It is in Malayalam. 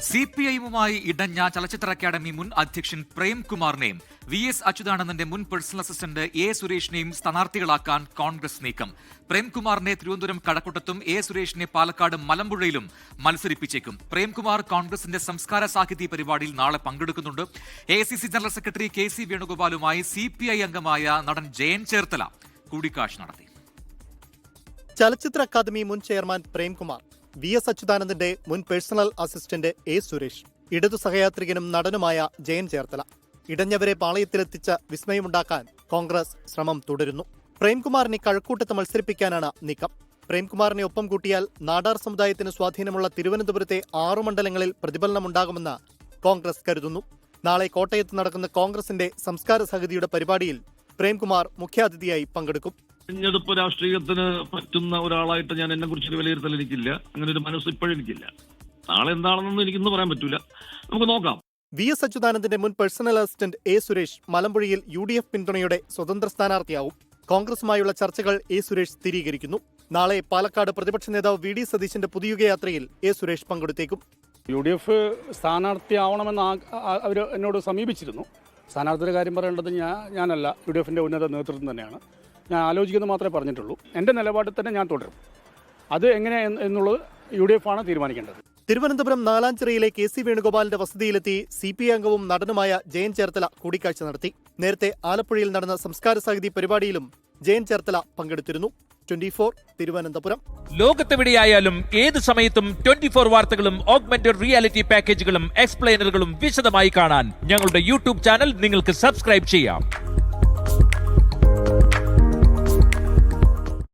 സിപിഐഎമ്മുമായി ഇടഞ്ഞ ചലച്ചിത്ര അക്കാദമി മുൻ അധ്യക്ഷൻ പ്രേംകുമാറിനെയും VS അച്യുതാനന്ദന്റെ മുൻ പേഴ്സണൽ അസിസ്റ്റന്റ് A സുരേഷിനെയും സ്ഥാനാർത്ഥികളാക്കാൻ കോൺഗ്രസ് നീക്കം. പ്രേംകുമാറിനെ തിരുവനന്തപുരം കഴക്കൂട്ടത്തും A സുരേഷിനെ പാലക്കാട് മലമ്പുഴയിലും മത്സരിപ്പിച്ചേക്കും. പ്രേംകുമാർ കോൺഗ്രസിന്റെ സംസ്കാര സാഹിത്യ പരിപാടിയിൽ നാളെ പങ്കെടുക്കുന്നുണ്ട്. AICC general secretary KC വേണുഗോപാലുമായി CPI അംഗമായ നടൻ ജയൻ ചേർത്തല കൂടിക്കാഴ്ച നടത്തി. ചലച്ചിത്ര അക്കാദമി മുൻ ചെയർമാൻ പ്രേംകുമാർ, VS അച്യുതാനന്ദന്റെ മുൻ പേഴ്സണൽ അസിസ്റ്റന്റ് A സുരേഷ്, ഇടതു സഹയാത്രികനും നടനുമായ ജയൻ ചേർത്തല. ഇടഞ്ഞവരെ പാളയത്തിലെത്തിച്ച് വിസ്മയമുണ്ടാക്കാൻ കോൺഗ്രസ് ശ്രമം തുടരുന്നു. പ്രേംകുമാറിനെ കഴക്കൂട്ടത്ത് മത്സരിപ്പിക്കാനാണ് നീക്കം. പ്രേംകുമാറിനെ ഒപ്പം കൂട്ടിയാൽ നാടാർ സമുദായത്തിന് സ്വാധീനമുള്ള തിരുവനന്തപുരത്തെ 6 മണ്ഡലങ്ങളിൽ പ്രതിഫലനമുണ്ടാകുമെന്ന് കോൺഗ്രസ് കരുതുന്നു. നാളെ കോട്ടയത്ത് നടക്കുന്ന കോൺഗ്രസിന്റെ സംസ്കാര സമിതിയുടെ പരിപാടിയിൽ പ്രേംകുമാർ മുഖ്യാതിഥിയായി പങ്കെടുക്കും. തെരഞ്ഞെടുപ്പ് രാഷ്ട്രീയത്തിന് പറ്റുന്ന ഒരാളായിട്ട് ഞാൻ എന്നെ കുറിച്ചൊരു വിലയിരുത്തൽ എനിക്കില്ല. അങ്ങനെ ഒരു മനസ്സ് ഇപ്പോഴും എനിക്കില്ല. നാളെ എന്താണെന്നൊന്നും എനിക്കൊന്നും പറയാൻ പറ്റൂല. നമുക്ക് നോക്കാം. VS അച്യുതാനന്ദന്റെ മുൻ പേഴ്സണൽ അസിസ്റ്റന്റ് A സുരേഷ് മലമ്പുഴയിൽ UDF പിന്തുണയോടെ സ്വതന്ത്ര സ്ഥാനാർത്ഥിയാവും. കോൺഗ്രസുമായുള്ള ചർച്ചകൾ A സുരേഷ് സ്ഥിരീകരിക്കുന്നു. നാളെ പാലക്കാട് പ്രതിപക്ഷ നേതാവ് VD സതീശന്റെ പുതുയുഗയാത്രയിൽ A സുരേഷ് പങ്കെടുത്തേക്കും. UDF സ്ഥാനാർത്ഥിയാവണമെന്ന് അവർ എന്നോട് സമീപിച്ചിരുന്നു. സ്ഥാനാർത്ഥിയുടെ കാര്യം പറയേണ്ടത് ഞാനല്ല, UDFന്റെ ഉന്നത നേതൃത്വം തന്നെയാണ്. ഞാൻ ആലോചിക്കുന്നത് മാത്രമേ പറഞ്ഞിട്ടുള്ളൂ. എൻ്റെ നിലപാടിൽ തന്നെ ഞാൻ തുടരും. അത് എങ്ങനെ എന്നുള്ളത് UDF ആണ് തീരുമാനിക്കേണ്ടത്. തിരുവനന്തപുരം നാലാഞ്ചിറയിലെ KC വേണുഗോപാലിന്റെ വസതിയിലെത്തി CPI അംഗവും നടനുമായ ജയൻ ചേർത്തല കൂടിക്കാഴ്ച നടത്തി. നേരത്തെ ആലപ്പുഴയിൽ നടന്ന സംസ്കാര സാഹിത്യ പരിപാടിയിലും ജയൻ ചേർത്തല പങ്കെടുത്തിരുന്നു. 24 തിരുവനന്തപുരം. ലോകത്തെവിടെയായാലും ഏത് സമയത്തും 24 വാർത്തകളും ഓഗ്മെന്റഡ് റിയാലിറ്റി പാക്കേജുകളും എക്സ്പ്ലെയിനറുകളും വിശദമായി കാണാൻ ഞങ്ങളുടെ YouTube ചാനൽ നിങ്ങൾക്ക് സബ്സ്ക്രൈബ് ചെയ്യാം.